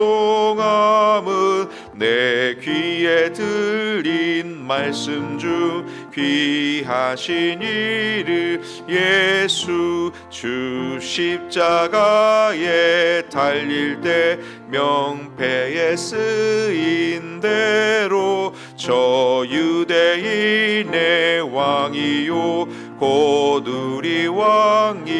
찬송함은 내 귀에 들린 말씀 중 귀하신 이를 예수 주 십자가에 달릴 때 명패에 쓰인 대로 저 유대인의 왕이요 곧 우리 왕이시라.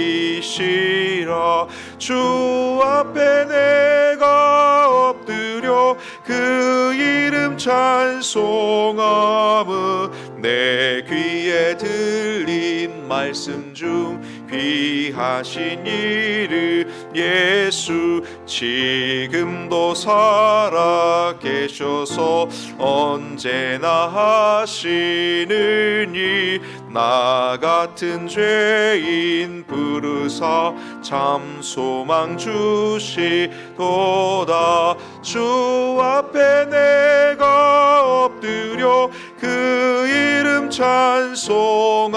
주 앞에 내가 엎드려 그 이름 찬송함은 내 귀에 들린 말씀 중 귀하신 이를 예수 지금도 살아 계셔서 언제나 하시느니 나 같은 죄인 부르사 참 소망 주시도다. 주 앞에 내가 엎드려 그 이름 찬송함은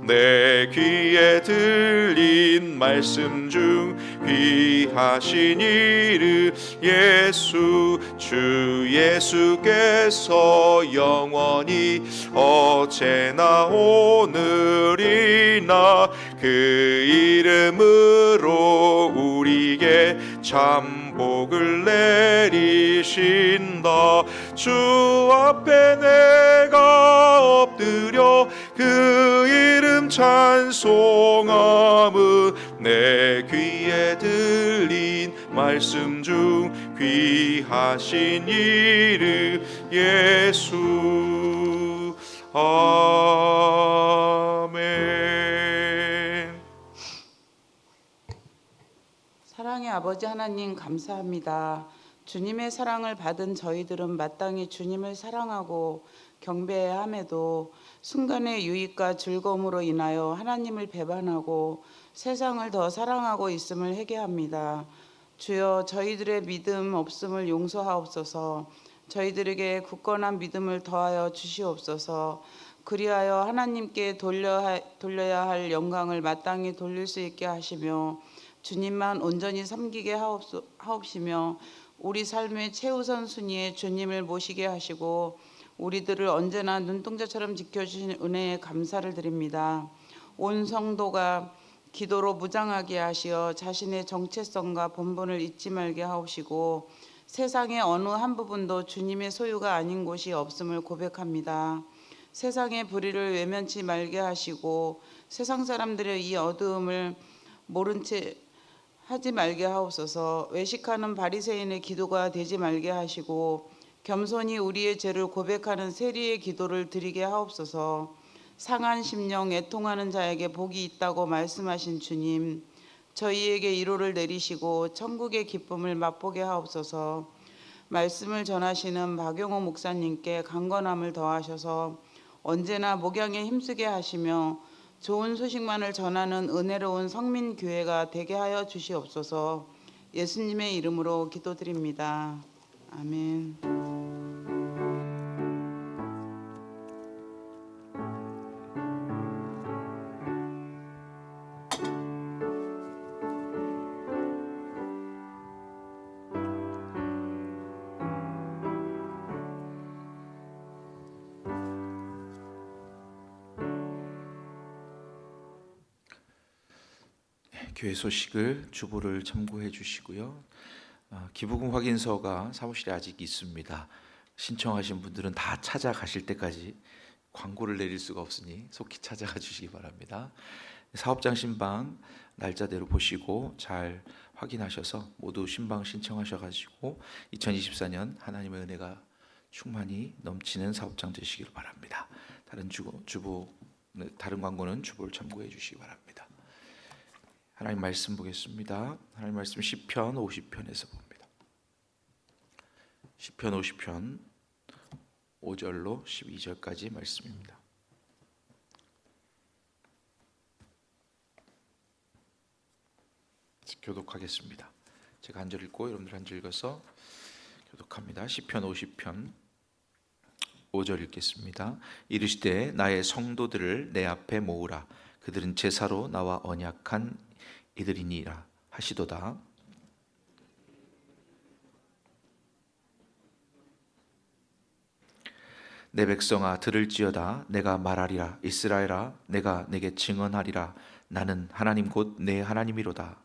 내 귀에 들린 말씀 중 귀하신 이를 예수 주 예수께서 영원히 어제나 오늘이나 그 이름으로 우리에게 참 복을 내리신다. 주 앞에 내가 엎드려 그 이름 찬송함은 내 귀에 들린 말씀 중 귀하신 이름 예수. 아멘. 사랑의 아버지 하나님 감사합니다. 주님의 사랑을 받은 저희들은 마땅히 주님을 사랑하고 경배해야 함에도 순간의 유익과 즐거움으로 인하여 하나님을 배반하고 세상을 더 사랑하고 있음을 회개합니다. 주여 저희들의 믿음 없음을 용서하옵소서. 저희들에게 굳건한 믿음을 더하여 주시옵소서. 그리하여 하나님께 돌려야 할 영광을 마땅히 돌릴 수 있게 하시며 주님만 온전히 섬기게 하옵시며 우리 삶의 최우선 순위에 주님을 모시게 하시고 우리들을 언제나 눈동자처럼 지켜주신 은혜에 감사를 드립니다. 온 성도가 기도로 무장하게 하시어 자신의 정체성과 본분을 잊지 말게 하옵시고 세상의 어느 한 부분도 주님의 소유가 아닌 곳이 없음을 고백합니다. 세상의 불의를 외면치 말게 하시고 세상 사람들의 이 어두움을 모른 채 하지 말게 하옵소서. 외식하는 바리새인의 기도가 되지 말게 하시고 겸손히 우리의 죄를 고백하는 세리의 기도를 드리게 하옵소서. 상한 심령 애통하는 자에게 복이 있다고 말씀하신 주님, 저희에게 위로를 내리시고 천국의 기쁨을 맛보게 하옵소서. 말씀을 전하시는 박용호 목사님께 강건함을 더하셔서 언제나 목양에 힘쓰게 하시며 좋은 소식만을 전하는 은혜로운 성민교회가 되게 하여 주시옵소서. 예수님의 이름으로 기도드립니다. 아멘. 교회 소식을 주보를 참고해 주시고요. 기부금 확인서가 사무실에 아직 있습니다. 신청하신 분들은 다 찾아가실 때까지 광고를 내릴 수가 없으니 속히 찾아가 주시기 바랍니다. 사업장 신방 날짜대로 보시고 잘 확인하셔서 모두 신방 신청하셔가지고 2024년 하나님의 은혜가 충만히 넘치는 사업장 되시기를 바랍니다. 다른 광고는 주보를 참고해 주시기 바랍니다. 하나님 말씀 보겠습니다. 하나님 말씀 시편 50편에서 봅니다. 시편 50편 5절로 12절까지 말씀입니다. 교독하겠습니다. 제가 한 절 읽고 여러분들 한 절 읽어서 교독합니다. 시편 50편 5절 읽겠습니다. 이르시되 나의 성도들을 내 앞에 모으라. 그들은 제사로 나와 언약한 이들이니라 하시도다. 내 백성아 들을지어다. 내가 말하리라. 이스라엘아 내가 내게 증언하리라. 나는 하나님 곧 내 하나님이로다.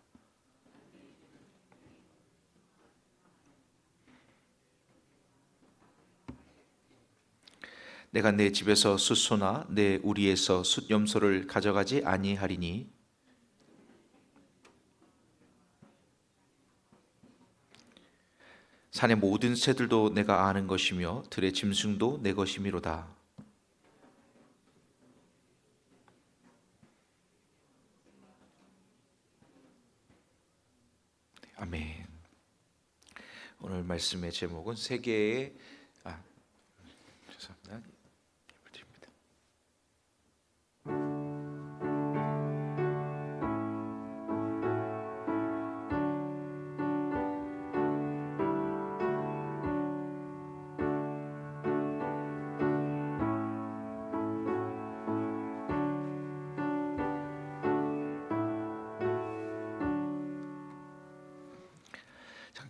내가 내 집에서 숫소나 내 우리에서 숫염소를 가져가지 아니하리니 산의 모든 새들도 내가 아는 것이며 들의 짐승도 내 것이미로다. 아멘. 오늘 말씀의 제목은 세계의 죄송합니다. 드립니다.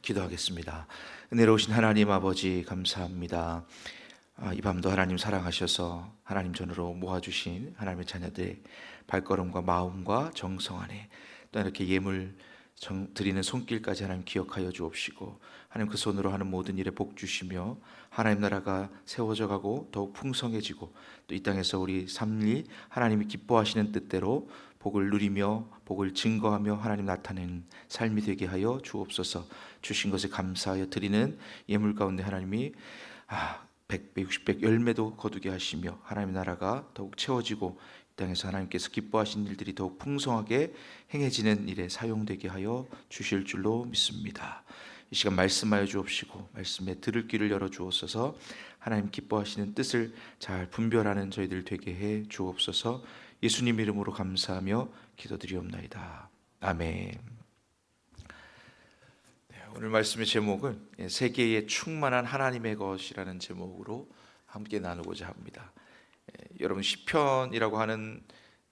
기도하겠습니다. 은혜로우신 하나님 아버지 감사합니다. 이 밤도 하나님 사랑하셔서 하나님 전으로 모아주신 하나님의 자녀들의 발걸음과 마음과 정성 안에 또 이렇게 예물 드리는 손길까지 하나님 기억하여 주옵시고 하나님 그 손으로 하는 모든 일에 복 주시며 하나님 나라가 세워져 가고 더욱 풍성해지고 또 이 땅에서 우리 삶이 하나님이 기뻐하시는 뜻대로 복을 누리며 복을 증거하며 하나님 나타내는 삶이 되게 하여 주옵소서. 주신 것에 감사하여 드리는 예물 가운데 하나님이 100배, 60배 열매도 거두게 하시며 하나님의 나라가 더욱 채워지고 이 땅에서 하나님께서 기뻐하신 일들이 더욱 풍성하게 행해지는 일에 사용되게 하여 주실 줄로 믿습니다. 이 시간 말씀하여 주옵시고 말씀에 들을 귀를 열어 주옵소서. 하나님 기뻐하시는 뜻을 잘 분별하는 저희들 되게 해 주옵소서. 예수님 이름으로 감사하며 기도드리옵나이다. 아멘. 오늘 말씀의 제목은 세계에 충만한 하나님의 것이라는 제목으로 함께 나누고자 합니다. 여러분 시편이라고 하는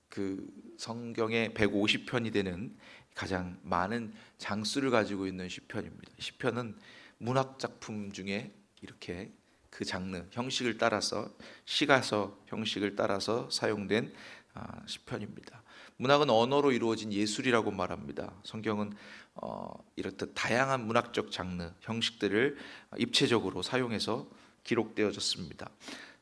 그 성경의 150편이 되는 가장 많은 장수를 가지고 있는 시편입니다. 시편은 문학 작품 중에 이렇게 그 장르 형식을 따라서 시가서 형식을 따라서 사용된 시편입니다. 문학은 언어로 이루어진 예술이라고 말합니다. 성경은 이렇듯 다양한 문학적 장르 형식들을 입체적으로 사용해서 기록되어졌습니다.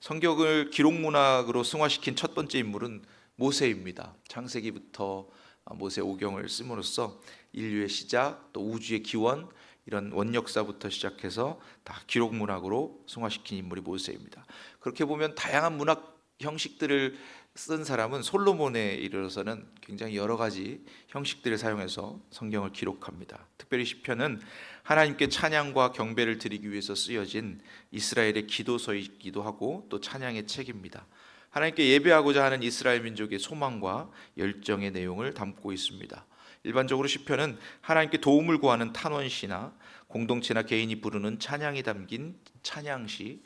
성경을 기록 문학으로 승화시킨 첫 번째 인물은 모세입니다. 창세기부터 모세 오경을 씀으로써 인류의 시작 또 우주의 기원 이런 원역사부터 시작해서 다 기록 문학으로 승화시킨 인물이 모세입니다. 그렇게 보면 다양한 문학 형식들을 쓴 사람은 솔로몬에 이르러서는 굉장히 여러 가지 형식들을 사용해서 성경을 기록합니다. 특별히 시편은 하나님께 찬양과 경배를 드리기 위해서 쓰여진 이스라엘의 기도서이기도 하고 또 찬양의 책입니다. 하나님께 예배하고자 하는 이스라엘 민족의 소망과 열정의 내용을 담고 있습니다. 일반적으로 시편은 하나님께 도움을 구하는 탄원시나 공동체나 개인이 부르는 찬양이 담긴 찬양시,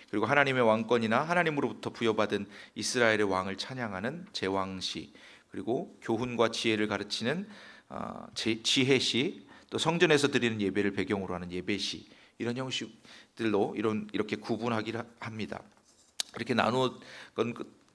그리고 하나님의 왕권이나 하나님으로부터 부여받은 이스라엘의 왕을 찬양하는 제왕시, 그리고 교훈과 지혜를 가르치는 지혜시, 또 성전에서 드리는 예배를 배경으로 하는 예배시, 이런 형식들로 이렇게 구분하기를 합니다. 이렇게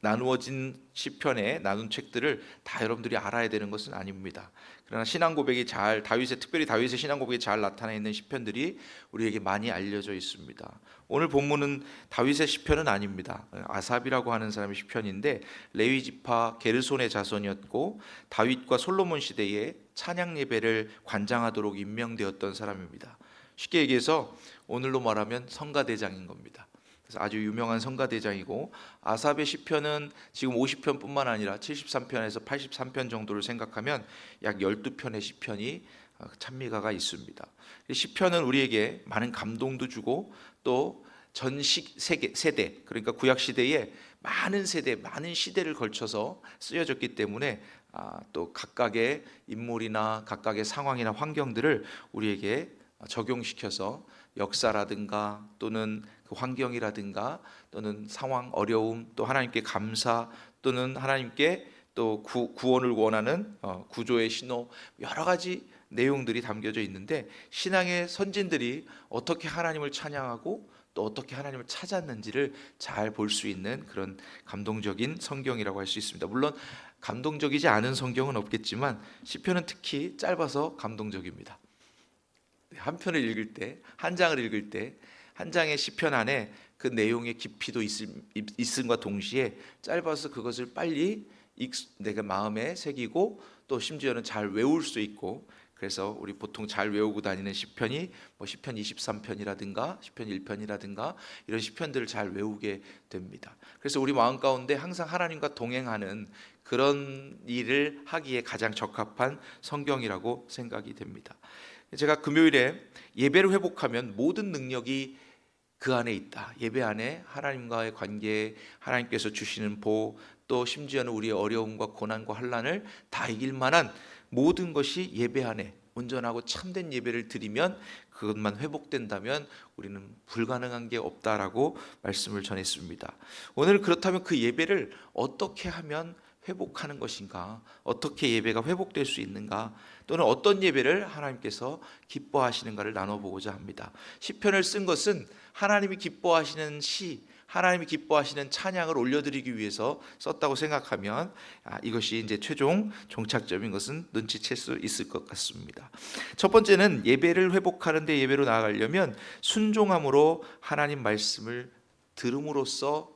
나누어진 시편에 나눈 책들을 다 여러분들이 알아야 되는 것은 아닙니다. 그러나 신앙 고백이 특별히 다윗의 신앙 고백이 잘 나타나 있는 시편들이 우리에게 많이 알려져 있습니다. 오늘 본문은 다윗의 시편은 아닙니다. 아삽이라고 하는 사람의 시편인데 레위 지파 게르손의 자손이었고 다윗과 솔로몬 시대에 찬양 예배를 관장하도록 임명되었던 사람입니다. 쉽게 얘기해서 오늘로 말하면 성가대장인 겁니다. 그래서 아주 유명한 성가대장이고 아삽의 시편은 지금 50편뿐만 아니라 73편에서 83편 정도를 생각하면 약 12편의 시편이 찬미가가 있습니다. 시편은 우리에게 많은 감동도 주고 또 전 세대 그러니까 구약 시대에 많은 시대를 걸쳐서 쓰여졌기 때문에 또 각각의 인물이나 각각의 상황이나 환경들을 우리에게 적용시켜서 역사라든가 또는 그 환경이라든가 또는 상황, 어려움, 또 하나님께 감사 또는 하나님께 또 구원을 원하는 구조의 신호, 여러 가지 내용들이 담겨져 있는데 신앙의 선진들이 어떻게 하나님을 찬양하고 또 어떻게 하나님을 찾았는지를 잘 볼 수 있는 그런 감동적인 성경이라고 할 수 있습니다. 물론 감동적이지 않은 성경은 없겠지만 시편은 특히 짧아서 감동적입니다. 한 편을 읽을 때, 한 장을 읽을 때 한 장의 시편 안에 그 내용의 깊이도 있음과 동시에 짧아서 그것을 빨리 내가 마음에 새기고 또 심지어는 잘 외울 수 있고, 그래서 우리 보통 잘 외우고 다니는 시편이 뭐 시편 23편이라든가 시편 1편이라든가 이런 시편들을 잘 외우게 됩니다. 그래서 우리 마음 가운데 항상 하나님과 동행하는 그런 일을 하기에 가장 적합한 성경이라고 생각이 됩니다. 제가 금요일에 예배를 회복하면 모든 능력이 그 안에 있다. 예배 안에 하나님과의 관계, 하나님께서 주시는 보, 또 심지어는 우리의 어려움과 고난과 환난을 다 이길 만한 모든 것이 예배 안에 온전하고 참된 예배를 드리면, 그것만 회복된다면 우리는 불가능한 게 없다라고 말씀을 전했습니다. 오늘 그렇다면 그 예배를 어떻게 하면 회복하는 것인가? 어떻게 예배가 회복될 수 있는가? 또는 어떤 예배를 하나님께서 기뻐하시는가를 나눠보고자 합니다. 시편을 쓴 것은 하나님이 기뻐하시는 시, 하나님이 기뻐하시는 찬양을 올려드리기 위해서 썼다고 생각하면 이것이 이제 최종 종착점인 것은 눈치챌 수 있을 것 같습니다. 첫 번째는 예배를 회복하는데, 예배로 나아가려면 순종함으로 하나님 말씀을 들음으로써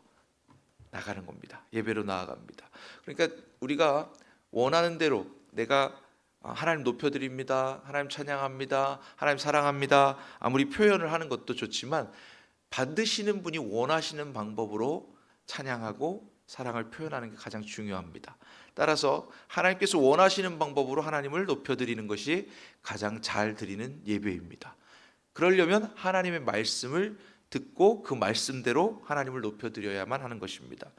나가는 겁니다. 예배로 나아갑니다. 그러니까 우리가 원하는 대로 내가 하나님 높여드립니다, 하나님 찬양합니다, 하나님 사랑합니다, 아무리 표현을 하는 것도 좋지만 받으시는 분이 원하시는 방법으로 찬양하고 사랑을 표현하는 게 가장 중요합니다. 따라서 하나님께서 원하시는 방법으로 하나님을 높여드리는 것이 가장 잘 드리는 예배입니다. 그러려면 하나님의 말씀을 듣고 그 말씀대로 하나님을 높여드려야만 하는 것입니다.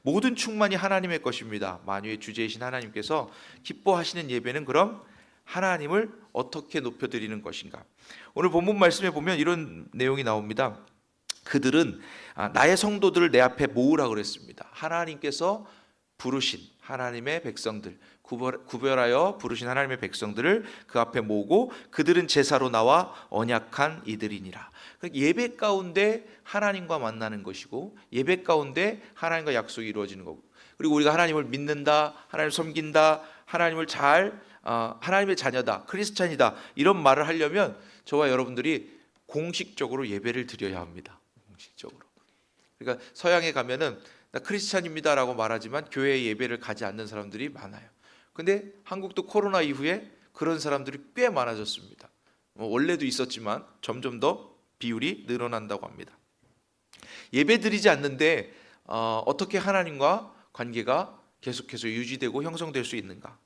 모든 충만이 하나님의 것입니다. 만유의 주제이신 하나님께서 기뻐하시는 예배는 그럼 하나님을 어떻게 높여드리는 것인가? 오늘 본문 말씀에 보면 이런 내용이 나옵니다. 그들은 나의 성도들을 내 앞에 모으라 그랬습니다. 하나님께서 부르신 하나님의 백성들, 구별하여 부르신 하나님의 백성들을 그 앞에 모으고 그들은 제사로 나와 언약한 이들이니라. 예배 가운데 하나님과 만나는 것이고, 예배 가운데 하나님과 약속이 이루어지는 거고, 그리고 우리가 하나님을 믿는다, 하나님을 섬긴다, 하나님을 하나님의 자녀다, 크리스찬이다, 이런 말을 하려면 저와 여러분들이 공식적으로 예배를 드려야 합니다. 공식적으로. 그러니까 서양에 가면은 나 크리스찬입니다라고 말하지만 교회에 예배를 가지 않는 사람들이 많아요. 근데 한국도 코로나 이후에 그런 사람들이 꽤 많아졌습니다. 원래도 있었지만 점점 더 비율이 늘어난다고 합니다. 예배 드리지 않는데 어떻게 하나님과 관계가 계속해서 유지되고 형성될 수 있는가?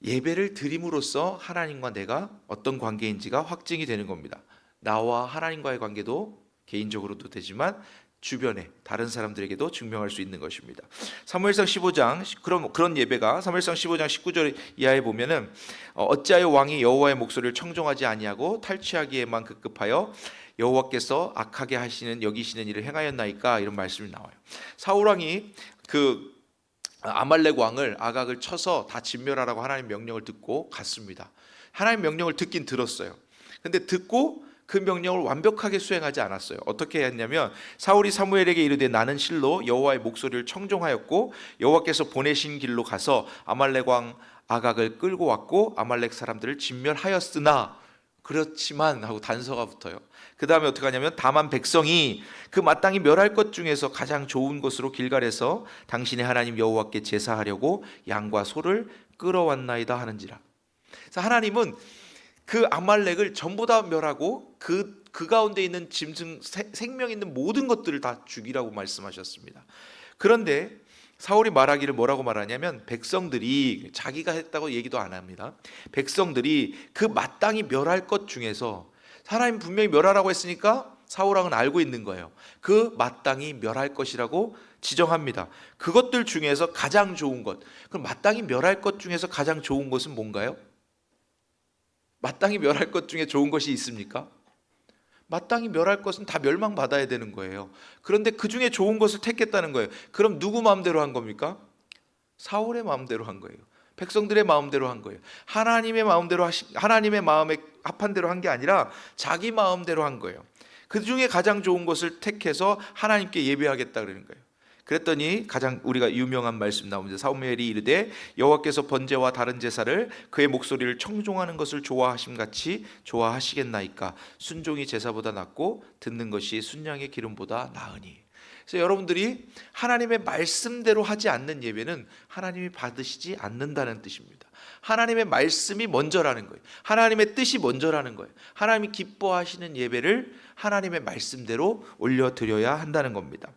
예배를 드림으로써 하나님과 내가 어떤 관계인지가 확증이 되는 겁니다. 나와 하나님과의 관계도 개인적으로도 되지만 주변에 다른 사람들에게도 증명할 수 있는 것입니다. 사무엘상 15장 그런 예배가 사무엘상 15장 19절 이하에 보면은 어찌하여 왕이 여호와의 목소리를 청종하지 아니하고 탈취하기에만 급급하여 여호와께서 악하게 여기시는 일을 행하였나이까, 이런 말씀이 나와요. 사울 왕이 그 아말렉 왕을 아각을 쳐서 다 진멸하라고 하나님 명령을 듣고 갔습니다. 하나님 명령을 듣긴 들었어요. 근데 듣고 그 명령을 완벽하게 수행하지 않았어요. 어떻게 했냐면 사울이 사무엘에게 이르되 나는 실로 여호와의 목소리를 청종하였고 여호와께서 보내신 길로 가서 아말렉 왕 아각을 끌고 왔고 아말렉 사람들을 진멸하였으나 그렇지만 하고 단서가 붙어요. 그 다음에 어떻게 하냐면 다만 백성이 그 마땅히 멸할 것 중에서 가장 좋은 곳으로 길갈에서 당신의 하나님 여호와께 제사하려고 양과 소를 끌어왔나이다 하는지라. 그래서 하나님은 그 아말렉을 전부 다 멸하고 그 가운데 있는 짐승, 생명 있는 모든 것들을 다 죽이라고 말씀하셨습니다. 그런데 사울이 말하기를 뭐라고 말하냐면 백성들이, 자기가 했다고 얘기도 안 합니다. 백성들이 그 마땅히 멸할 것 중에서, 하나님 분명히 멸하라고 했으니까 사울왕은 알고 있는 거예요. 그 마땅히 멸할 것이라고 지정합니다. 그것들 중에서 가장 좋은 것, 그럼 마땅히 멸할 것 중에서 가장 좋은 것은 뭔가요? 마땅히 멸할 것 중에 좋은 것이 있습니까? 마땅히 멸할 것은 다 멸망받아야 되는 거예요. 그런데 그 중에 좋은 것을 택했다는 거예요. 그럼 누구 마음대로 한 겁니까? 사울의 마음대로 한 거예요. 백성들의 마음대로 한 거예요. 하나님의 마음대로 하나님의 마음에 합한 대로 한 게 아니라 자기 마음대로 한 거예요. 그 중에 가장 좋은 것을 택해서 하나님께 예배하겠다 그러는 거예요. 그랬더니 가장 우리가 유명한 말씀 나옵니다. 사무엘이 이르되 여호와께서 번제와 다른 제사를 그의 목소리를 청종하는 것을 좋아하심 같이 좋아하시겠나이까. 순종이 제사보다 낫고 듣는 것이 순양의 기름보다 나으니. 그래서 여러분들이 하나님의 말씀대로 하지 않는 예배는 하나님이 받으시지 않는다는 뜻입니다. 하나님의 말씀이 먼저라는 거예요. 하나님의 뜻이 먼저라는 거예요. 하나님이 기뻐하시는 예배를 하나님의 말씀대로 올려드려야 한다는 겁니다.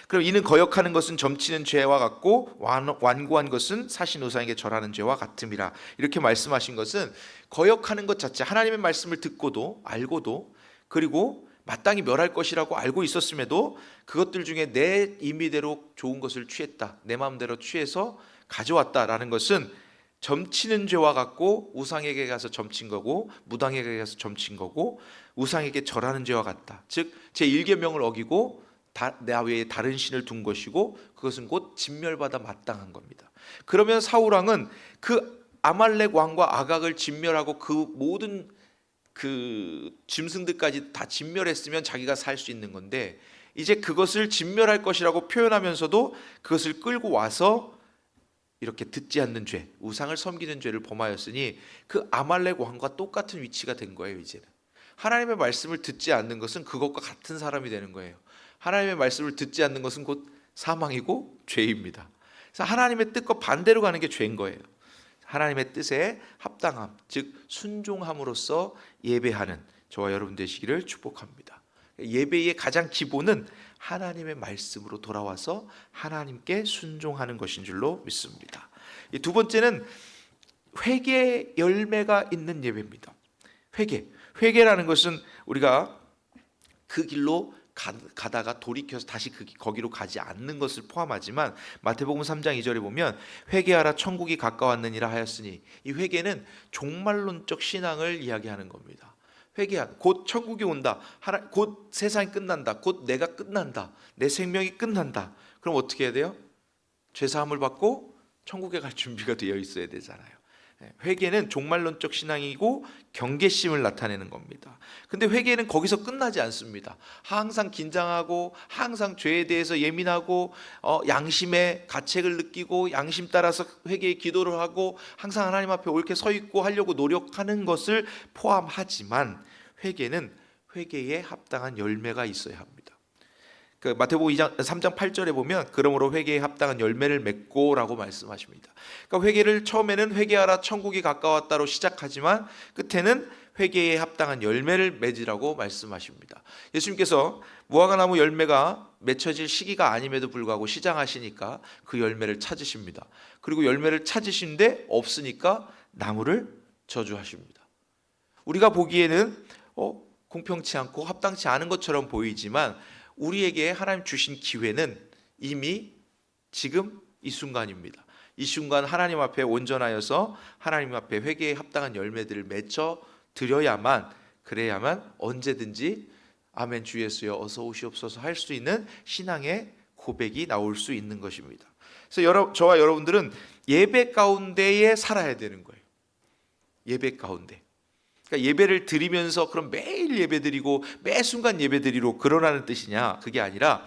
그럼 이는 거역하는 것은 점치는 죄와 같고 완고한 것은 사신 우상에게 절하는 죄와 같음이라. 이렇게 말씀하신 것은 거역하는 것 자체, 하나님의 말씀을 듣고도 알고도 그리고 마땅히 멸할 것이라고 알고 있었음에도 그것들 중에 내 임의대로 좋은 것을 취했다, 내 마음대로 취해서 가져왔다라는 것은 점치는 죄와 같고 우상에게 가서 점친 거고 무당에게 가서 점친 거고 우상에게 절하는 죄와 같다. 즉 제1계명을 어기고 나 외에 다른 신을 둔 것이고 그것은 곧 진멸받아 마땅한 겁니다. 그러면 사울왕은 그 아말렉 왕과 아각을 진멸하고 그 모든 그 짐승들까지 다 진멸했으면 자기가 살 수 있는 건데 이제 그것을 진멸할 것이라고 표현하면서도 그것을 끌고 와서 이렇게 듣지 않는 죄, 우상을 섬기는 죄를 범하였으니 그 아말렉 왕과 똑같은 위치가 된 거예요. 이제는 하나님의 말씀을 듣지 않는 것은 그것과 같은 사람이 되는 거예요. 하나님의 말씀을 듣지 않는 것은 곧 사망이고 죄입니다. 그래서 하나님의 뜻과 반대로 가는 게 죄인 거예요. 하나님의 뜻에 합당함, 즉 순종함으로써 예배하는 저와 여러분 되시기를 축복합니다. 예배의 가장 기본은 하나님의 말씀으로 돌아와서 하나님께 순종하는 것인 줄로 믿습니다. 두 번째는 회개 열매가 있는 예배입니다. 회개라는 것은 우리가 그 길로 가다가 돌이켜서 다시 거기로 가지 않는 것을 포함하지만 마태복음 3장 2절에 보면 회개하라 천국이 가까웠느니라 하였으니 이 회개는 종말론적 신앙을 이야기하는 겁니다. 회개한 곧 천국이 온다, 곧 세상이 끝난다, 곧 내가 끝난다, 내 생명이 끝난다. 그럼 어떻게 해야 돼요? 죄사함을 받고 천국에 갈 준비가 되어 있어야 되잖아요. 회개는 종말론적 신앙이고 경계심을 나타내는 겁니다. 근데 회개는 거기서 끝나지 않습니다. 항상 긴장하고 항상 죄에 대해서 예민하고 양심의 가책을 느끼고 양심 따라서 회개의 기도를 하고 항상 하나님 앞에 옳게 서 있고 하려고 노력하는 것을 포함하지만 회개는 회개에 합당한 열매가 있어야 합니다. 그 마태복음 3장 8절에 보면 그러므로 회개에 합당한 열매를 맺고라고 말씀하십니다. 그러니까 회개를 처음에는 회개하라 천국이 가까웠다로 시작하지만 끝에는 회개에 합당한 열매를 맺으라고 말씀하십니다. 예수님께서 무화과나무 열매가 맺혀질 시기가 아님에도 불구하고 시장하시니까 그 열매를 찾으십니다. 그리고 열매를 찾으시는데 없으니까 나무를 저주하십니다. 우리가 보기에는 공평치 않고 합당치 않은 것처럼 보이지만 우리에게 하나님 주신 기회는 이미 지금 이 순간입니다. 이 순간 하나님 앞에 온전하여서 하나님 앞에 회개에 합당한 열매들을 맺어 드려야만, 그래야만 언제든지 아멘 주 예수여 어서 오시옵소서 할 수 있는 신앙의 고백이 나올 수 있는 것입니다. 그래서 저와 여러분들은 예배 가운데에 살아야 되는 거예요. 예배 가운데. 그러니까 예배를 드리면서 그럼 매일 예배 드리고 매 순간 예배 드리로 그러라는 뜻이냐? 그게 아니라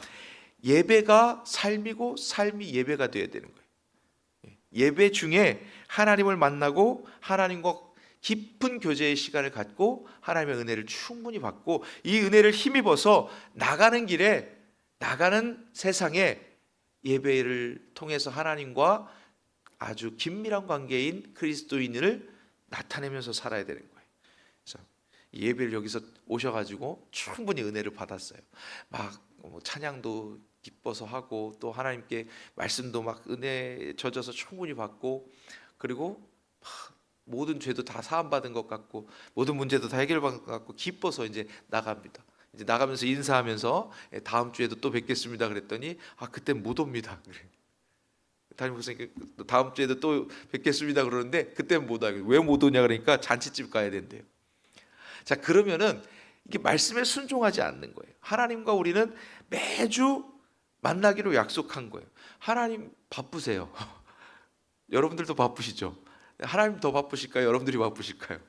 예배가 삶이고 삶이 예배가 되어야 되는 거예요. 예배 중에 하나님을 만나고 하나님과 깊은 교제의 시간을 갖고 하나님의 은혜를 충분히 받고 이 은혜를 힘입어서 나가는 길에 나가는 세상에 예배를 통해서 하나님과 아주 긴밀한 관계인 그리스도인을 나타내면서 살아야 되는 거예요. 예배를 여기서 오셔가지고 충분히 은혜를 받았어요. 막 찬양도 기뻐서 하고 또 하나님께 말씀도 막 은혜 젖어서 충분히 받고 그리고 모든 죄도 다 사함받은 것 같고 모든 문제도 다 해결받은 것 같고 기뻐서 이제 나갑니다. 이제 나가면서 인사하면서 다음 주에도 또 뵙겠습니다 그랬더니 그땐 못 옵니다. 담임 목사님 다음 주에도 또 뵙겠습니다 그러는데 그땐 못 와요. 왜 못 오냐 그러니까 잔치집 가야 된대요. 자, 그러면은 이게 말씀에 순종하지 않는 거예요. 하나님과 우리는 매주 만나기로 약속한 거예요. 하나님 바쁘세요. 여러분들도 바쁘시죠? 하나님 더 바쁘실까요? 여러분들이 바쁘실까요?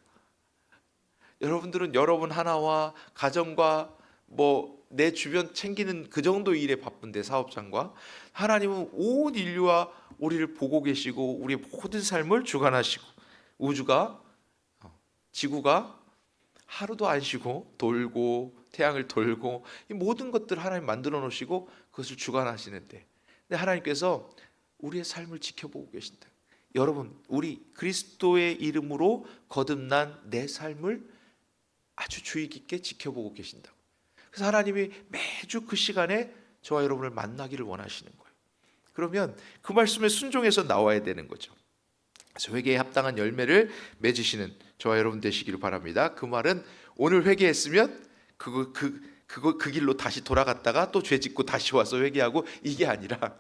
여러분들은 여러분 하나와 가정과 뭐 내 주변 챙기는 그 정도 일에 바쁜데, 사업장과 하나님은 온 인류와 우리를 보고 계시고 우리의 모든 삶을 주관하시고 우주가 지구가 하루도 안 쉬고 돌고 태양을 돌고 이 모든 것들 하나님 만들어 놓으시고 그것을 주관하시는데, 근데 하나님께서 우리의 삶을 지켜보고 계신다. 여러분, 우리 그리스도의 이름으로 거듭난 내 삶을 아주 주의 깊게 지켜보고 계신다. 그래서 하나님이 매주 그 시간에 저와 여러분을 만나기를 원하시는 거예요. 그러면 그 말씀에 순종해서 나와야 되는 거죠. 그래서 회개에 합당한 열매를 맺으시는 저와 여러분 되시기를 바랍니다. 그 말은 오늘 회개했으면 그 길로 다시 돌아갔다가 또 죄 짓고 다시 와서 회개하고, 이게 아니라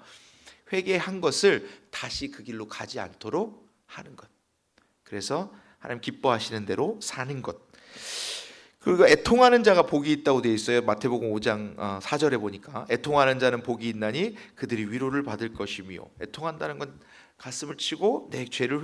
회개한 것을 다시 그 길로 가지 않도록 하는 것. 그래서 하나님 기뻐하시는 대로 사는 것. 그리고 애통하는 자가 복이 있다고 되어 있어요. 마태복음 5장 4절에 보니까 애통하는 자는 복이 있나니 그들이 위로를 받을 것이며, 애통한다는 건 가슴을 치고 내 죄를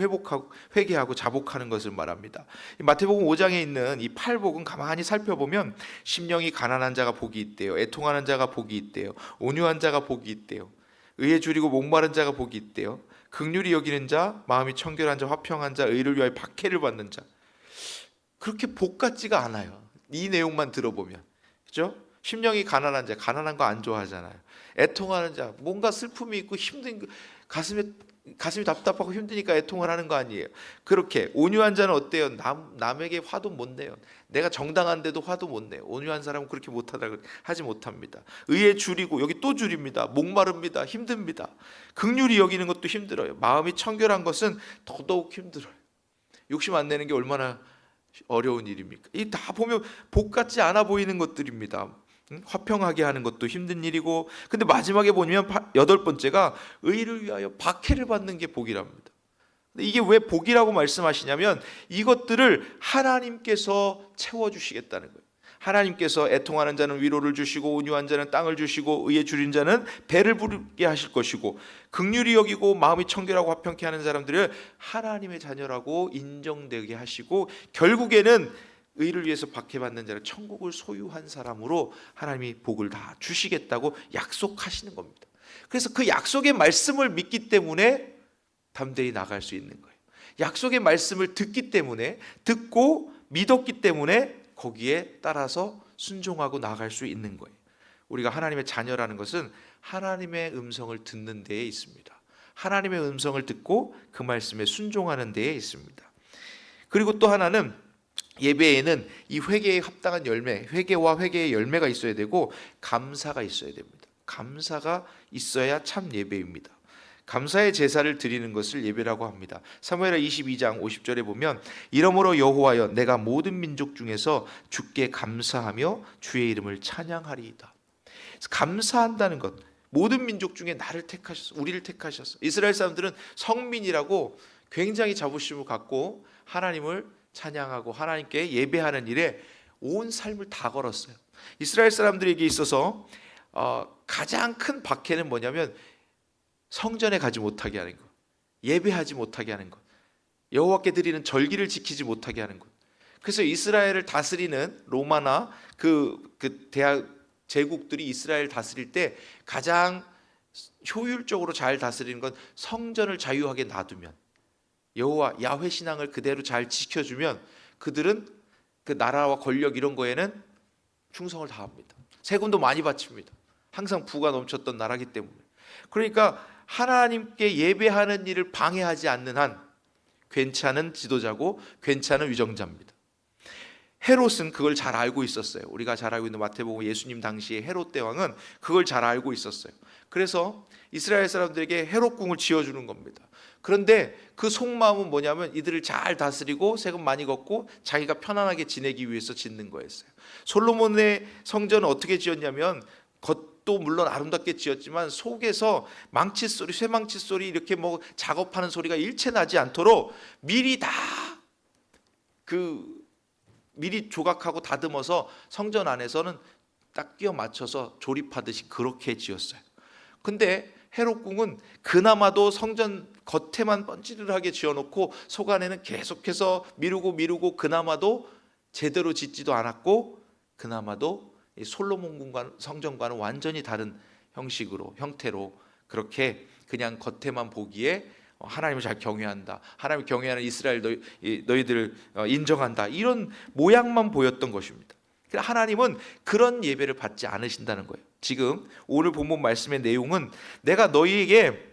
회개하고 자복하는 것을 말합니다. 마태복음 5장에 있는 이 8복은 가만히 살펴보면 심령이 가난한 자가 복이 있대요. 애통하는 자가 복이 있대요. 온유한 자가 복이 있대요. 의에 줄이고 목마른 자가 복이 있대요. 긍휼히 여기는 자, 마음이 청결한 자, 화평한 자, 의를 위하여 박해를 받는 자. 그렇게 복 같지가 않아요. 이 내용만 들어보면, 그죠? 심령이 가난한 자, 가난한 거 안 좋아하잖아요. 애통하는 자, 뭔가 슬픔이 있고 힘든, 가슴이 답답하고 힘드니까 애통을 하는 거 아니에요. 그렇게 온유한 자는 어때요? 남에게 화도 못 내요. 내가 정당한데도 화도 못 내요. 온유한 사람은 그렇게 하지 못합니다. 의에 줄이고, 여기 또 줄입니다. 목마릅니다. 힘듭니다. 긍휼히 여기는 것도 힘들어요. 마음이 청결한 것은 더더욱 힘들어요. 욕심 안 내는 게 얼마나 어려운 일입니까? 이 다 보면 복 같지 않아 보이는 것들입니다. 화평하게 하는 것도 힘든 일이고, 근데 마지막에 보면 8번째가 의를 위하여 박해를 받는 게 복이랍니다. 근데 이게 왜 복이라고 말씀하시냐면 이것들을 하나님께서 채워주시겠다는 거예요. 하나님께서 애통하는 자는 위로를 주시고, 온유한 자는 땅을 주시고, 의에 줄인 자는 배를 부르게 하실 것이고, 긍휼히 여기고 마음이 청결하고 화평케 하는 사람들을 하나님의 자녀라고 인정되게 하시고, 결국에는 의를 위해서 박해받는 자를 천국을 소유한 사람으로 하나님이 복을 다 주시겠다고 약속하시는 겁니다. 그래서 그 약속의 말씀을 믿기 때문에 담대히 나갈 수 있는 거예요. 약속의 말씀을 듣기 때문에, 듣고 믿었기 때문에 거기에 따라서 순종하고 나아갈 수 있는 거예요. 우리가 하나님의 자녀라는 것은 하나님의 음성을 듣는 데에 있습니다. 하나님의 음성을 듣고 그 말씀에 순종하는 데에 있습니다. 그리고 또 하나는, 예배에는 이 회개에 합당한 열매, 회개와 회개의 열매가 있어야 되고 감사가 있어야 됩니다. 감사가 있어야 참 예배입니다. 감사의 제사를 드리는 것을 예배라고 합니다. 사무엘하 22장 50절에 보면 이러므로 여호와여 내가 모든 민족 중에서 주께 감사하며 주의 이름을 찬양하리이다. 감사한다는 것, 모든 민족 중에 나를 택하셨어, 우리를 택하셨어. 이스라엘 사람들은 성민이라고 굉장히 자부심을 갖고 하나님을 찬양하고 하나님께 예배하는 일에 온 삶을 다 걸었어요. 이스라엘 사람들에게 있어서 가장 큰 박해는 뭐냐면 성전에 가지 못하게 하는 것, 예배하지 못하게 하는 것, 여호와께 드리는 절기를 지키지 못하게 하는 것. 그래서 이스라엘을 다스리는 로마나 그 대학 제국들이 이스라엘 다스릴 때 가장 효율적으로 잘 다스리는 건 성전을 자유하게 놔두면, 여호와 야훼 신앙을 그대로 잘 지켜주면 그들은 그 나라와 권력 이런 거에는 충성을 다합니다. 세금도 많이 바칩니다. 항상 부가 넘쳤던 나라기 때문에. 그러니까 하나님께 예배하는 일을 방해하지 않는 한 괜찮은 지도자고 괜찮은 위정자입니다. 헤롯은 그걸 잘 알고 있었어요. 우리가 잘 알고 있는 마태복음 예수님 당시의 헤롯 대왕은 그걸 잘 알고 있었어요. 그래서 이스라엘 사람들에게 헤롯궁을 지어주는 겁니다. 그런데 그 속마음은 뭐냐면 이들을 잘 다스리고 세금 많이 걷고 자기가 편안하게 지내기 위해서 짓는 거였어요. 솔로몬의 성전은 어떻게 지었냐면 겉도 물론 아름답게 지었지만 속에서 망치 소리, 쇠망치 소리 이렇게 뭐 작업하는 소리가 일체 나지 않도록 미리 미리 조각하고 다듬어서 성전 안에서는 딱 끼워 맞춰서 조립하듯이 그렇게 지었어요. 근데 헤롯궁은 그나마도 성전 겉에만 번지르르하게 지어놓고 속 안에는 계속해서 미루고 그나마도 제대로 짓지도 않았고 그나마도 이 솔로몬 궁과 성전과는 완전히 다른 형태로 그렇게 그냥 겉에만 보기에 하나님을 잘 경외한다, 하나님을 경외하는 이스라엘 너희들 인정한다, 이런 모양만 보였던 것입니다. 하나님은 그런 예배를 받지 않으신다는 거예요. 지금 오늘 본문 말씀의 내용은 내가 너희에게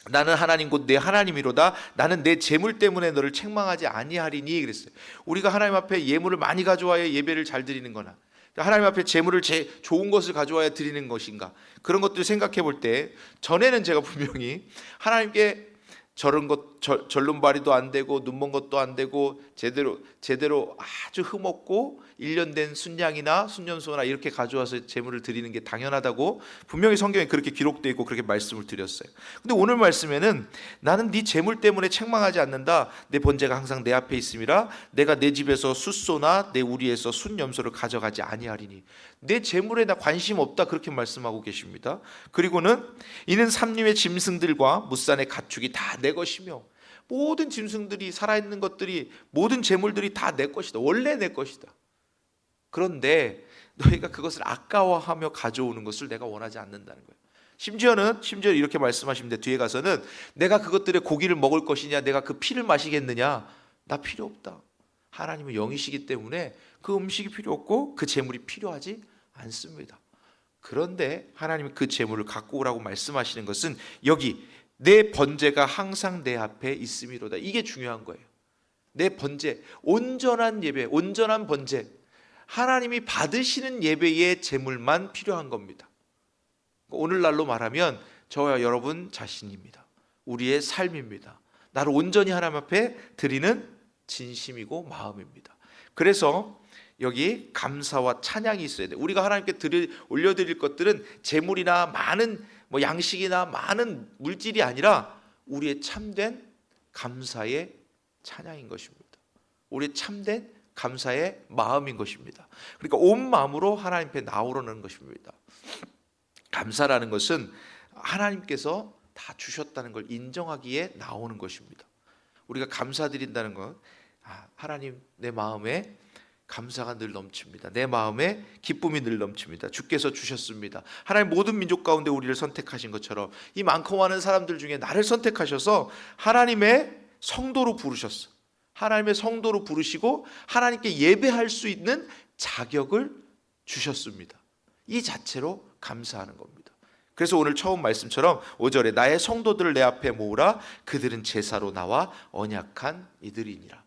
나는 하나님 곧 내 하나님이로다 나는 내 재물 때문에 너를 책망하지 아니하리니 그랬어요. 우리가 하나님 앞에 예물을 많이 가져와야 예배를 잘 드리는 거나 하나님 앞에 재물을 좋은 것을 가져와야 드리는 것인가, 그런 것들 생각해 볼 때 전에는 제가 분명히 하나님께 절름발이도 안 되고 눈먼 것도 안 되고 제대로 아주 흠없고 1년 된 순양이나 순년소나 이렇게 가져와서 제물을 드리는 게 당연하다고 분명히 성경에 그렇게 기록되어 있고 그렇게 말씀을 드렸어요. 근데 오늘 말씀에는 나는 네 재물 때문에 책망하지 않는다, 내 번제가 항상 내 앞에 있음이라 내가 내 집에서 숫소나 내 우리에서 순염소를 가져가지 아니하리니, 내 재물에 나 관심 없다 그렇게 말씀하고 계십니다. 그리고는 이는 삼림의 짐승들과 무산의 가축이 다 내 것이며, 모든 짐승들이 살아있는 것들이 모든 재물들이 다 내 것이다, 원래 내 것이다. 그런데 너희가 그것을 아까워하며 가져오는 것을 내가 원하지 않는다는 거예요. 심지어 이렇게 말씀하십니다. 뒤에 가서는 내가 그것들의 고기를 먹을 것이냐, 내가 그 피를 마시겠느냐, 나 필요 없다. 하나님은 영이시기 때문에 그 음식이 필요 없고 그 재물이 필요하지 않습니다. 그런데 하나님이 그 재물을 갖고 오라고 말씀하시는 것은 여기 내 번제가 항상 내 앞에 있음이로다, 이게 중요한 거예요. 내 번제, 온전한 예배, 온전한 번제, 하나님이 받으시는 예배의 제물만 필요한 겁니다. 오늘날로 말하면 저와 여러분 자신입니다. 우리의 삶입니다. 나를 온전히 하나님 앞에 드리는 진심이고 마음입니다. 그래서 여기 감사와 찬양이 있어야 돼요. 우리가 하나님께 올려드릴 것들은 제물이나 많은 양식이나 많은 물질이 아니라 우리의 참된 감사의 찬양인 것입니다. 우리의 참된 감사의 마음인 것입니다. 그러니까 온 마음으로 하나님 앞에 나오려는 것입니다. 감사라는 것은 하나님께서 다 주셨다는 걸 인정하기에 나오는 것입니다. 우리가 감사드린다는 건 하나님, 내 마음에 감사가 늘 넘칩니다. 내 마음에 기쁨이 늘 넘칩니다. 주께서 주셨습니다. 하나님 모든 민족 가운데 우리를 선택하신 것처럼 이 많고 많은 사람들 중에 나를 선택하셔서 하나님의 성도로 부르셨어. 하나님의 성도로 부르시고 하나님께 예배할 수 있는 자격을 주셨습니다. 이 자체로 감사하는 겁니다. 그래서 오늘 처음 말씀처럼 5절에 나의 성도들을 내 앞에 모으라, 그들은 제사로 나와 언약한 이들이니라.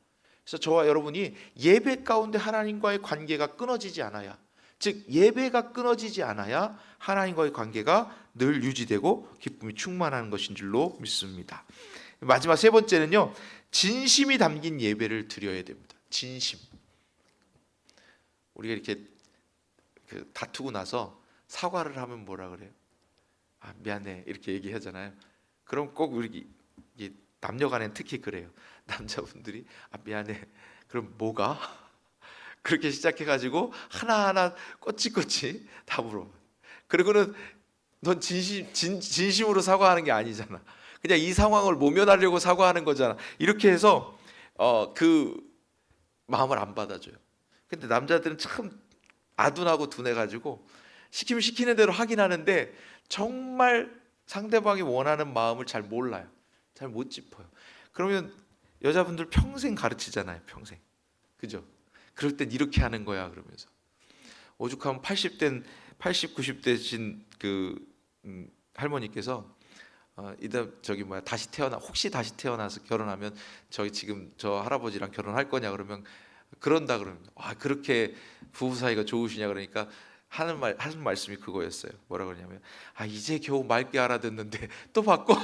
그래서 저와 여러분이 예배 가운데 하나님과의 관계가 끊어지지 않아야, 즉 예배가 끊어지지 않아야 하나님과의 관계가 늘 유지되고 기쁨이 충만한 것인 줄로 믿습니다. 마지막 세 번째는요, 진심이 담긴 예배를 드려야 됩니다. 진심. 우리가 이렇게 다투고 나서 사과를 하면 뭐라 그래요? 미안해 이렇게 얘기하잖아요. 그럼 꼭 우리 남녀간엔 특히 그래요. 남자분들이 미안해. 그럼 뭐가? 그렇게 시작해가지고 하나하나 꼬치꼬치 다 물어. 그리고는 넌 진심으로 사과하는 게 아니잖아. 그냥 이 상황을 모면하려고 사과하는 거잖아. 이렇게 해서 그 마음을 안 받아줘요. 근데 남자들은 참 아둔하고 둔해가지고 시키면 시키는 대로 하긴 하는데 정말 상대방이 원하는 마음을 잘 몰라요. 잘 못 짚어요. 그러면 여자분들 평생 가르치잖아요. 평생. 그죠? 그럴 땐 이렇게 하는 거야 그러면서. 오죽하면 80, 90대신 그 할머니께서 혹시 다시 태어나서 결혼하면 지금 저 할아버지랑 결혼할 거냐 그러면 그런다 그러면 그렇게 부부 사이가 좋으시냐 그러니까 하는 말씀이 그거였어요. 뭐라 그러냐면 이제 겨우 맑게 알아듣는데 또 바꿔.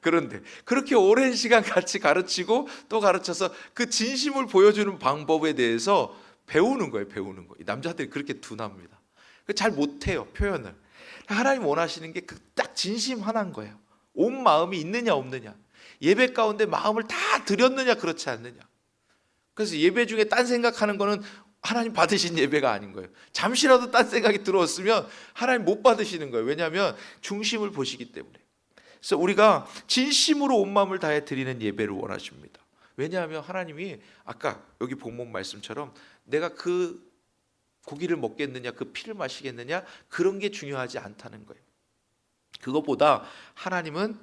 그런데 그렇게 오랜 시간 같이 가르치고 또 가르쳐서 그 진심을 보여주는 방법에 대해서 배우는 거예요. 배우는 거. 남자들이 그렇게 둔합니다. 잘 못해요. 표현을. 하나님 원하시는 게 딱 진심 하나인 거예요. 온 마음이 있느냐 없느냐, 예배 가운데 마음을 다 드렸느냐 그렇지 않느냐. 그래서 예배 중에 딴 생각하는 거는 하나님 받으신 예배가 아닌 거예요. 잠시라도 딴 생각이 들어왔으면 하나님 못 받으시는 거예요. 왜냐하면 중심을 보시기 때문에. 그래서 우리가 진심으로 온 마음을 다해 드리는 예배를 원하십니다. 왜냐하면 하나님이 아까 여기 본문 말씀처럼 내가 그 고기를 먹겠느냐, 그 피를 마시겠느냐, 그런 게 중요하지 않다는 거예요. 그것보다 하나님은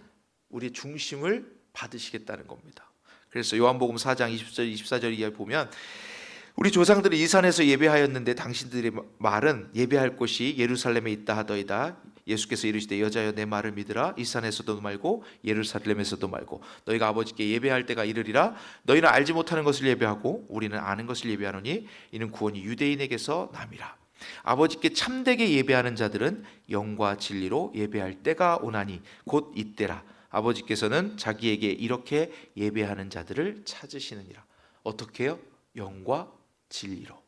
우리의 중심을 받으시겠다는 겁니다. 그래서 요한복음 4장 20절 24절 이하에 보면 우리 조상들이 이 산에서 예배하였는데 당신들의 말은 예배할 곳이 예루살렘에 있다 하더이다. 예수께서 이르시되 여자여 내 말을 믿으라. 이 산에서도 말고 예루살렘에서도 말고 너희가 아버지께 예배할 때가 이르리라. 너희는 알지 못하는 것을 예배하고 우리는 아는 것을 예배하노니 이는 구원이 유대인에게서 남이라. 아버지께 참되게 예배하는 자들은 영과 진리로 예배할 때가 오나니 곧 이때라. 아버지께서는 자기에게 이렇게 예배하는 자들을 찾으시느니라. 어떻게 해요? 영과 진리로.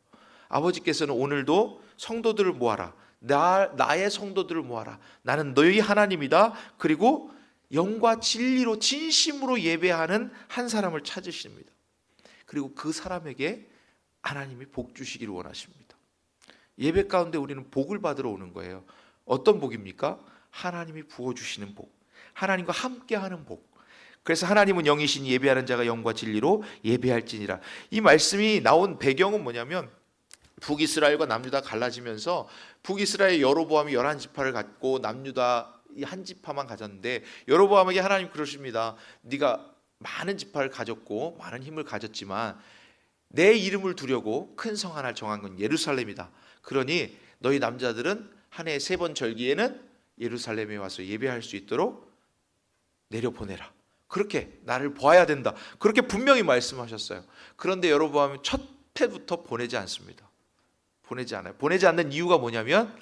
아버지께서는 오늘도 성도들을 모아라. 나의 성도들을 모아라. 나는 너희 하나님이다. 그리고 영과 진리로 진심으로 예배하는 한 사람을 찾으십니다. 그리고 그 사람에게 하나님이 복 주시기를 원하십니다. 예배 가운데 우리는 복을 받으러 오는 거예요. 어떤 복입니까? 하나님이 부어주시는 복, 하나님과 함께하는 복. 그래서 하나님은 영이신 예배하는 자가 영과 진리로 예배할지니라. 이 말씀이 나온 배경은 뭐냐면 북이스라엘과 남유다 갈라지면서 북이스라엘 여로보암이 11지파를 갖고 남유다 한 지파만 가졌는데 여로보암에게 하나님 그러십니다. 네가 많은 지파를 가졌고 많은 힘을 가졌지만 내 이름을 두려고 큰 성 하나를 정한 건 예루살렘이다. 그러니 너희 남자들은 한 해에 3번 절기에는 예루살렘에 와서 예배할 수 있도록 내려보내라. 그렇게 나를 보아야 된다. 그렇게 분명히 말씀하셨어요. 그런데 여로보암이 첫 해부터 보내지 않습니다. 보내지 않아요. 보내지 않는 이유가 뭐냐면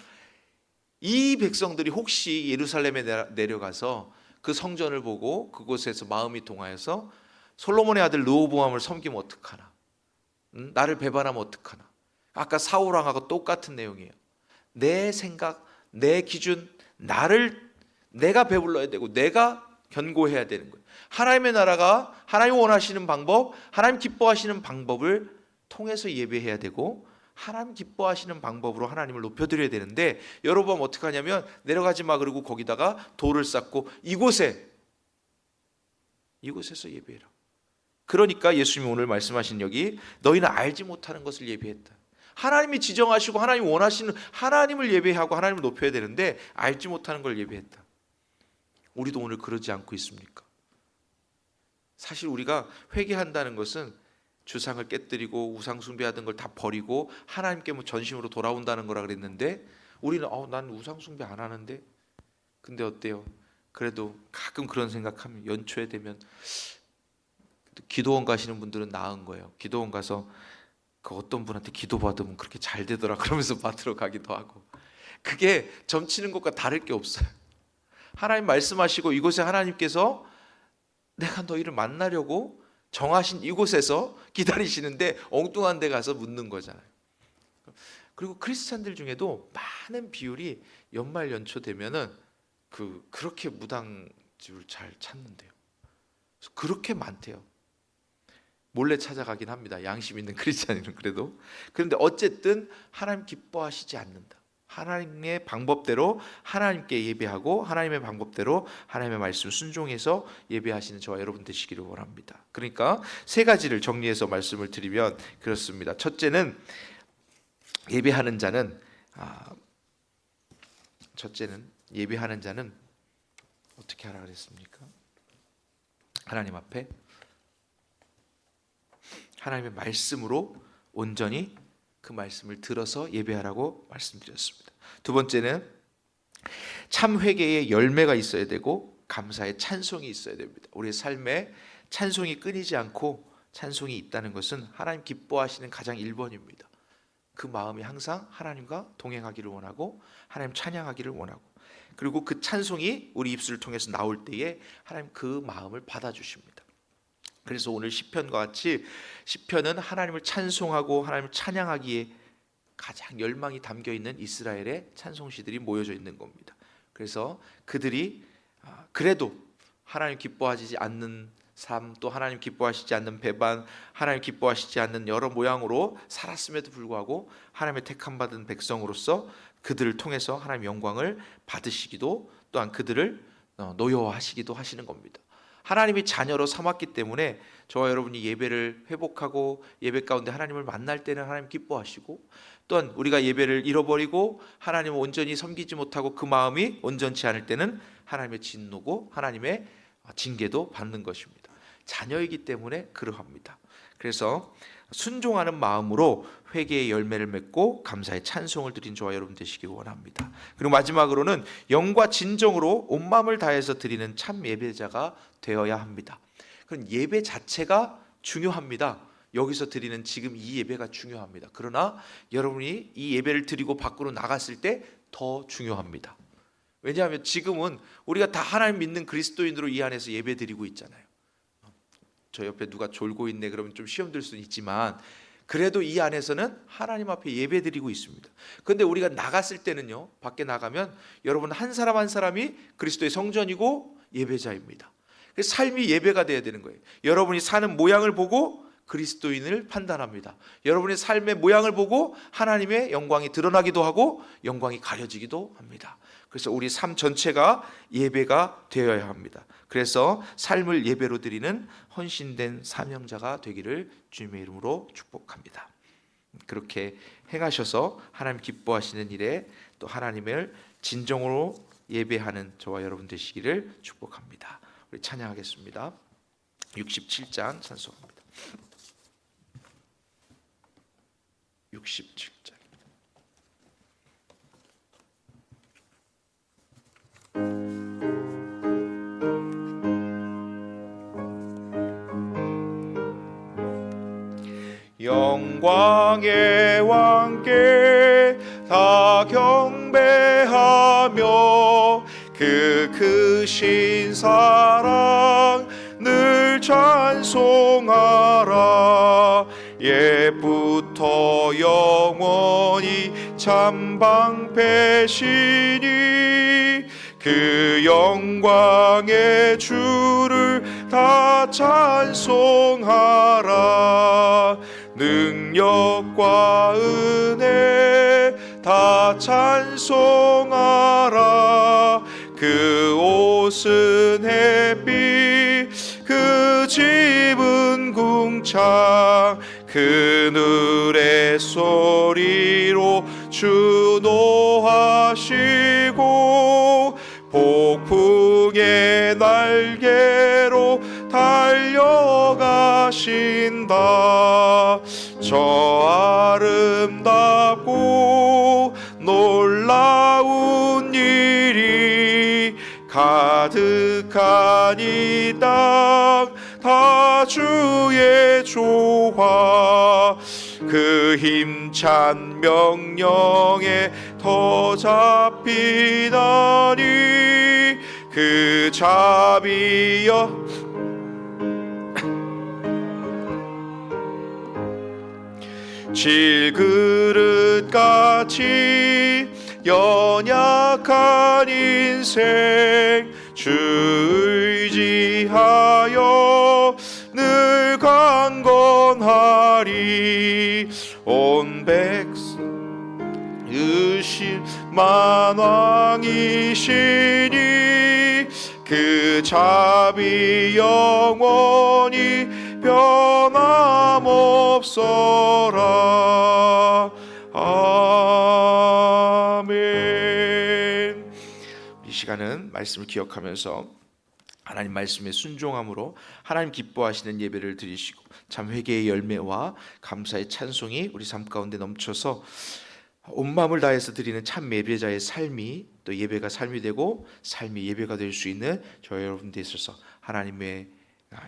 이 백성들이 혹시 예루살렘에 내려가서 그 성전을 보고 그곳에서 마음이 동하여서 솔로몬의 아들 르호보암을 섬기면 어떡하나, 나를 배반하면 어떡하나. 아까 사울왕하고 똑같은 내용이에요. 내 생각, 내 기준, 내가 배불러야 되고 내가 견고해야 되는 거예요. 하나님의 나라가 하나님 원하시는 방법, 하나님 기뻐하시는 방법을 통해서 예배해야 되고 하나님 기뻐하시는 방법으로 하나님을 높여드려야 되는데 여러분 어떻게 하냐면 내려가지 마 그러고 거기다가 돌을 쌓고 이곳에서 예배해라. 그러니까 예수님이 오늘 말씀하신 여기 너희는 알지 못하는 것을 예배했다. 하나님이 지정하시고 하나님 원하시는 하나님을 예배하고 하나님을 높여야 되는데 알지 못하는 걸 예배했다. 우리도 오늘 그러지 않고 있습니까? 사실 우리가 회개한다는 것은 주상을 깨뜨리고 우상 숭배하던 걸 다 버리고 하나님께 전심으로 돌아온다는 거라 그랬는데 우리는 난 우상 숭배 안 하는데. 근데 어때요? 그래도 가끔 그런 생각하면 연초에 되면 기도원 가시는 분들은 나은 거예요. 기도원 가서 그 어떤 분한테 기도 받으면 그렇게 잘 되더라 그러면서 받으러 가기도 하고. 그게 점치는 것과 다를 게 없어요. 하나님 말씀하시고 이곳에 하나님께서 내가 너희를 만나려고 정하신 이곳에서 기다리시는데 엉뚱한 데 가서 묻는 거잖아요. 그리고 크리스찬들 중에도 많은 비율이 연말 연초 되면은 그렇게 무당집을 잘 찾는데요. 그렇게 많대요. 몰래 찾아가긴 합니다. 양심 있는 크리스찬이는 그래도. 그런데 어쨌든 하나님 기뻐하시지 않는다. 하나님의 방법대로 하나님께 예배하고 하나님의 방법대로 하나님의 말씀 순종해서 예배하시는 저와 여러분 되시기를 원합니다. 그러니까 3가지를 정리해서 말씀을 드리면 그렇습니다. 첫째는 예배하는 자는 어떻게 하라 그랬습니까? 하나님 앞에 하나님의 말씀으로 온전히 그 말씀을 들어서 예배하라고 말씀드렸습니다. 두 번째는 참 회개의 열매가 있어야 되고 감사의 찬송이 있어야 됩니다. 우리의 삶에 찬송이 끊이지 않고 찬송이 있다는 것은 하나님 기뻐하시는 가장 1번입니다. 그 마음이 항상 하나님과 동행하기를 원하고 하나님 찬양하기를 원하고 그리고 그 찬송이 우리 입술을 통해서 나올 때에 하나님 그 마음을 받아주십니다. 그래서 오늘 시편과 같이 시편은 하나님을 찬송하고 하나님을 찬양하기에 가장 열망이 담겨 있는 이스라엘의 찬송시들이 모여져 있는 겁니다. 그래서 그들이 그래도 하나님 기뻐하시지 않는 삶, 또 하나님 기뻐하시지 않는 배반, 하나님 기뻐하시지 않는 여러 모양으로 살았음에도 불구하고 하나님의 택함 받은 백성으로서 그들을 통해서 하나님 영광을 받으시기도 또한 그들을 노여워하시기도 하시는 겁니다. 하나님이 자녀로 삼았기 때문에 저와 여러분이 예배를 회복하고 예배 가운데 하나님을 만날 때는 하나님 기뻐하시고, 또한 우리가 예배를 잃어버리고 하나님을 온전히 섬기지 못하고 그 마음이 온전치 않을 때는 하나님의 진노고 하나님의 징계도 받는 것입니다. 자녀이기 때문에 그러합니다. 그래서 순종하는 마음으로 회개의 열매를 맺고 감사의 찬송을 드린 저와 여러분 되시기 원합니다. 그리고 마지막으로는 영과 진정으로 온 마음을 다해서 드리는 참 예배자가 되어야 합니다. 그럼 예배 자체가 중요합니다. 여기서 드리는 지금 이 예배가 중요합니다. 그러나 여러분이 이 예배를 드리고 밖으로 나갔을 때 더 중요합니다. 왜냐하면 지금은 우리가 다 하나님 믿는 그리스도인으로 이 안에서 예배 드리고 있잖아요. 저 옆에 누가 졸고 있네 그러면 좀 시험 들 수는 있지만, 그래도 이 안에서는 하나님 앞에 예배 드리고 있습니다. 그런데 우리가 나갔을 때는요, 밖에 나가면 여러분 한 사람 한 사람이 그리스도의 성전이고 예배자입니다. 그래서 삶이 예배가 돼야 되는 거예요. 여러분이 사는 모양을 보고 그리스도인을 판단합니다. 여러분의 삶의 모양을 보고 하나님의 영광이 드러나기도 하고 영광이 가려지기도 합니다. 그래서 우리 삶 전체가 예배가 되어야 합니다. 그래서 삶을 예배로 드리는 헌신된 사명자가 되기를 주님의 이름으로 축복합니다. 그렇게 행하셔서 하나님 기뻐하시는 일에 또 하나님을 진정으로 예배하는 저와 여러분 되시기를 축복합니다. 우리 찬양하겠습니다. 67장 찬송합니다. 67장. 영광의 왕께 다 경배하며 그 크신 사랑 늘 찬송하라. 옛부터 영원히 참 방패시니 그 영광의 주를 다 찬송하라. 능력과 은혜 다 찬송하라. 그 옷은 햇빛 그 집은 궁창 그늘의 소리로 주노하시고 폭풍의 날개로 달려가신다. 저 아름답고 놀라운 일이 가득한 이 땅 다 주의 조화. 그 힘찬 명령에 더 잡히다니 그 자비여 질그릇같이 연약한 인생 주 의지하여 늘 강건하리. 온 백성 의심 만왕이시니 그 자비 영원히 변함없어라. 아멘. 이 시간은 말씀을 기억하면서 하나님 말씀에 순종함으로 하나님 기뻐하시는 예배를 드리시고 참 회개의 열매와 감사의 찬송이 우리 삶 가운데 넘쳐서 온 마음을 다해서 드리는 참 예배자의 삶이 또 예배가 삶이 되고 삶이 예배가 될 수 있는 저와 여러분들에 있어서 하나님의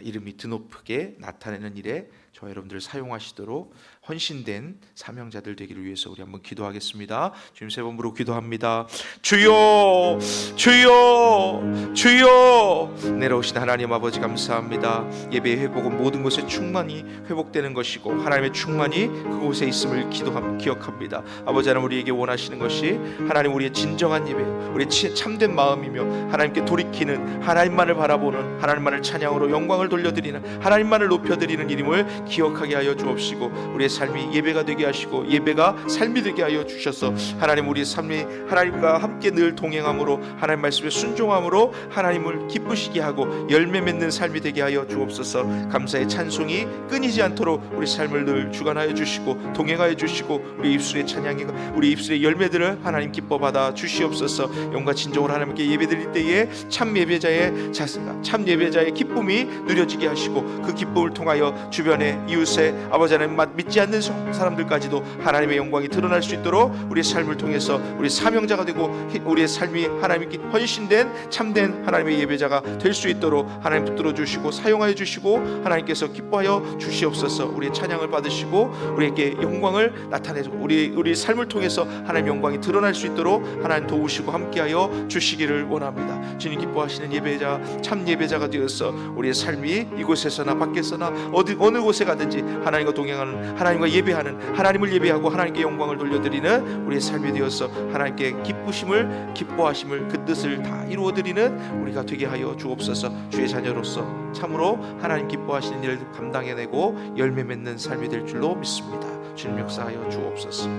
이름이 드높게 나타내는 일에 저와 여러분들을 사용하시도록 헌신된 사명자들 되기를 위해서 우리 한번 기도하겠습니다. 주님 세 번 부르고 기도합니다. 주여 주여 주여. 내려오신 하나님 아버지 감사합니다. 예배의 회복은 모든 곳에 충만히 회복되는 것이고 하나님의 충만이 그곳에 있음을 기억합니다. 아버지 하나님 우리에게 원하시는 것이 하나님 우리의 진정한 예배, 우리의 참된 마음이며 하나님께 돌이키는 하나님만을 바라보는 하나님만을 찬양으로 영광을 돌려드리는 하나님만을 높여드리는 일임을 기억하게 하여 주옵시고 우리의 삶이 예배가 되게 하시고 예배가 삶이 되게 하여 주셔서 하나님 우리의 삶이 하나님과 함께 늘 동행함으로 하나님 말씀에 순종함으로 하나님을 기쁘시게 하고 열매 맺는 삶이 되게 하여 주옵소서. 감사의 찬송이 끊이지 않도록 우리 삶을 늘 주관하여 주시고 동행하여 주시고 우리 입술의 찬양이 우리 입술의 열매들을 하나님 기뻐 받아 주시옵소서. 영과 진정으로 하나님께 예배드릴 때에 참 예배자의 자세가 참 예배자의 기쁨이 누려지게 하시고 그 기쁨을 통하여 주변의 이웃의 아버지 하나님 믿지 않는 사람들까지도 하나님의 영광이 드러날 수 있도록 우리의 삶을 통해서 우리 사명자가 되고 우리의 삶이 하나님께 헌신된 참된 하나님의 예배자가 될 수 있도록 하나님 붙들어 주시고 사용하여 주시고 하나님께서 기뻐하여 주시옵소서. 우리의 찬양을 받으시고 우리에게 영광을 나타내고 우리 삶을 통해서 하나님 영광이 드러날 수 있도록 하나님 도우시고 함께하여 주시기를 원합니다. 주님 기뻐하시는 예배자 참 예배자가 되어서 우리의 삶이 이곳에서나 밖에서나 어느 곳에 가든지 하나님과 동행하는 하나님과 예배하는 하나님을 예배하고 하나님께 영광을 돌려드리는 우리의 삶이 되어서 하나님께 기쁘심을 기뻐하심을 그 뜻을 다 이루어드리는 우리가 되게 하여 주옵소서. 주의 자녀로서 참으로 하나님 기뻐하시는 일을 감당해내고 열매 맺는 삶이 될 줄로 믿습니다. 주님 역사하여 주옵소서.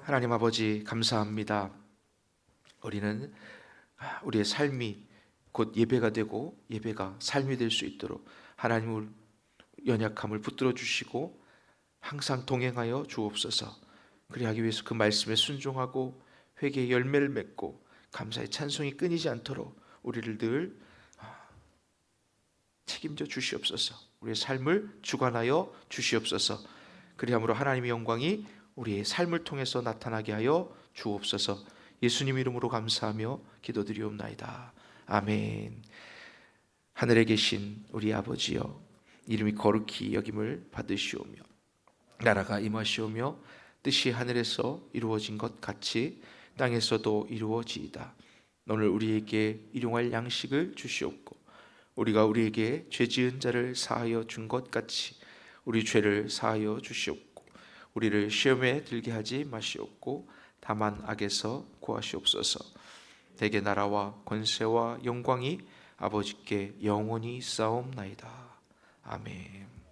하나님 아버지 감사합니다. 우리는 우리의 삶이 곧 예배가 되고 예배가 삶이 될 수 있도록 하나님을 연약함을 붙들어 주시고 항상 동행하여 주옵소서. 그리하기 위해서 그 말씀에 순종하고 회개의 열매를 맺고 감사의 찬송이 끊이지 않도록 우리를 늘 책임져 주시옵소서. 우리의 삶을 주관하여 주시옵소서. 그리함으로 하나님의 영광이 우리의 삶을 통해서 나타나게 하여 주옵소서. 예수님 이름으로 감사하며 기도드리옵나이다. 아멘. 하늘에 계신 우리 아버지여, 이름이 거룩히 여김을 받으시오며 나라가 임하시오며 뜻이 하늘에서 이루어진 것 같이 땅에서도 이루어지이다. 오늘 우리에게 일용할 양식을 주시옵고 우리가 우리에게 죄 지은 자를 사하여 준 것 같이 우리 죄를 사하여 주시옵고 우리를 시험에 들게 하지 마시옵고 다만 악에서 구하시옵소서. 대개 나라와 권세와 영광이 아버지께 영원히 쌓옵나이다. 아멘.